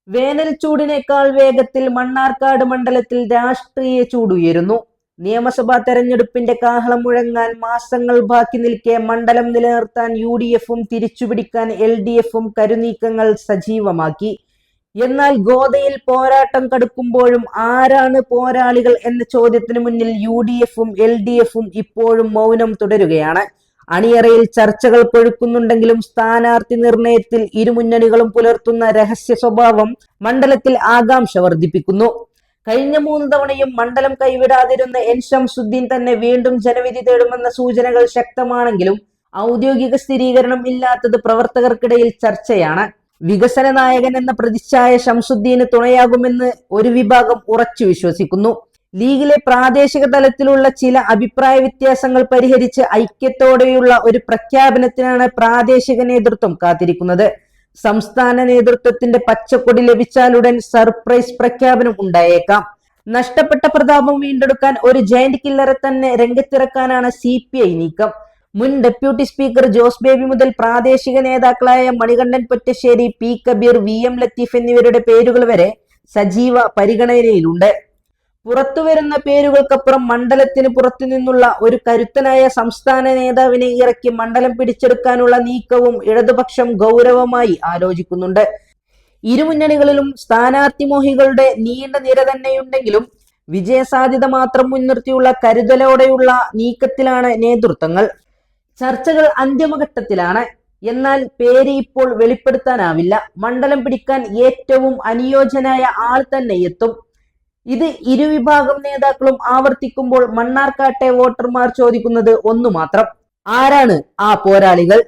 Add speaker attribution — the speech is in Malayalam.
Speaker 1: വേനൽ ചൂടിനേക്കാൾ വേഗത്തിൽ മണ്ണാർക്കാട് മണ്ഡലത്തിൽ രാഷ്ട്രീയ ചൂടുയരുന്നു. നിയമസഭാ തെരഞ്ഞെടുപ്പിന്റെ കാഹളം മുഴങ്ങാൻ മാസങ്ങൾ ബാക്കി നിൽക്കെ മണ്ഡലം നിലനിർത്താൻ UDFും തിരിച്ചുപിടിക്കാൻ LDFും കരുനീക്കങ്ങൾ സജീവമാക്കി. എന്നാൽ ഗോദയിൽ പോരാട്ടം കടുക്കുമ്പോഴും ആരാണ് പോരാളികൾ എന്ന ചോദ്യത്തിന് മുന്നിൽ UDFും LDFും ഇപ്പോഴും മൗനം തുടരുകയാണ്. അണിയറയിൽ ചർച്ചകൾ കൊഴുക്കുന്നുണ്ടെങ്കിലും സ്ഥാനാർത്ഥി നിർണയത്തിൽ ഇരുമുന്നണികളും പുലർത്തുന്ന രഹസ്യ സ്വഭാവം മണ്ഡലത്തിൽ ആകാംക്ഷ വർദ്ധിപ്പിക്കുന്നു. കഴിഞ്ഞ 3 തവണയും മണ്ഡലം കൈവിടാതിരുന്ന N ശംസുദ്ദീൻ തന്നെ വീണ്ടും ജനവിധി തേടുമെന്ന സൂചനകൾ ശക്തമാണെങ്കിലും ഔദ്യോഗിക സ്ഥിരീകരണം ഇല്ലാത്തത് പ്രവർത്തകർക്കിടയിൽ ചർച്ചയാണ്. വികസന നായകൻ എന്ന പ്രതിച്ഛായ ശംസുദ്ദീന് തുണയാകുമെന്ന് ഒരു വിഭാഗം ഉറച്ചു വിശ്വസിക്കുന്നു. ലീഗിലെ പ്രാദേശിക തലത്തിലുള്ള ചില അഭിപ്രായ വ്യത്യാസങ്ങൾ പരിഹരിച്ച് ഐക്യത്തോടെയുള്ള ഒരു പ്രഖ്യാപനത്തിനാണ് പ്രാദേശിക നേതൃത്വം കാത്തിരിക്കുന്നത്. സംസ്ഥാന നേതൃത്വത്തിന്റെ പച്ചക്കൊടി ലഭിച്ചാലുടൻ സർപ്രൈസ് പ്രഖ്യാപനം ഉണ്ടായേക്കാം. നഷ്ടപ്പെട്ട പ്രതാപം വീണ്ടെടുക്കാൻ ഒരു ജയന്റ് കില്ലറെ തന്നെ രംഗത്തിറക്കാനാണ് CPI നീക്കം. മുൻ ഡെപ്യൂട്ടി സ്പീക്കർ ജോസ് ബേബി മുതൽ പ്രാദേശിക നേതാക്കളായ മണികണ്ഠൻ പൊറ്റശ്ശേരി, P കബീർ, VM ലത്തീഫ് എന്നിവരുടെ പേരുകൾ വരെ സജീവ പരിഗണനയിലുണ്ട്. പുറത്തുവരുന്ന പേരുകൾക്കപ്പുറം മണ്ഡലത്തിന് പുറത്തുനിന്നുള്ള ഒരു കരുത്തനായ സംസ്ഥാന നേതാവിനെ ഇറക്കി മണ്ഡലം പിടിച്ചെടുക്കാനുള്ള നീക്കവും ഇടതുപക്ഷം ഗൗരവമായി ആലോചിക്കുന്നുണ്ട്. ഇരുമുന്നണികളിലും സ്ഥാനാർത്ഥി മോഹികളുടെ നീണ്ട നിര തന്നെയുണ്ടെങ്കിലും വിജയസാധ്യത മാത്രം മുൻനിർത്തിയുള്ള കരുതലോടെയുള്ള നീക്കത്തിലാണ് നേതൃത്വങ്ങൾ. ചർച്ചകൾ അന്തിമഘട്ടത്തിലാണ്. എന്നാൽ പേര് ഇപ്പോൾ വെളിപ്പെടുത്താനാവില്ല. മണ്ഡലം പിടിക്കാൻ ഏറ്റവും അനുയോജ്യനായ ആൾ തന്നെ എത്തും. ഇത് ഇരുവിഭാഗം നേതാക്കളും ആവർത്തിക്കുമ്പോൾ മണ്ണാർക്കാട്ടെ വോട്ടർമാർ ചോദിക്കുന്നത് ഒന്നു മാത്രം: ആരാണ് ആ പോരാളികൾ?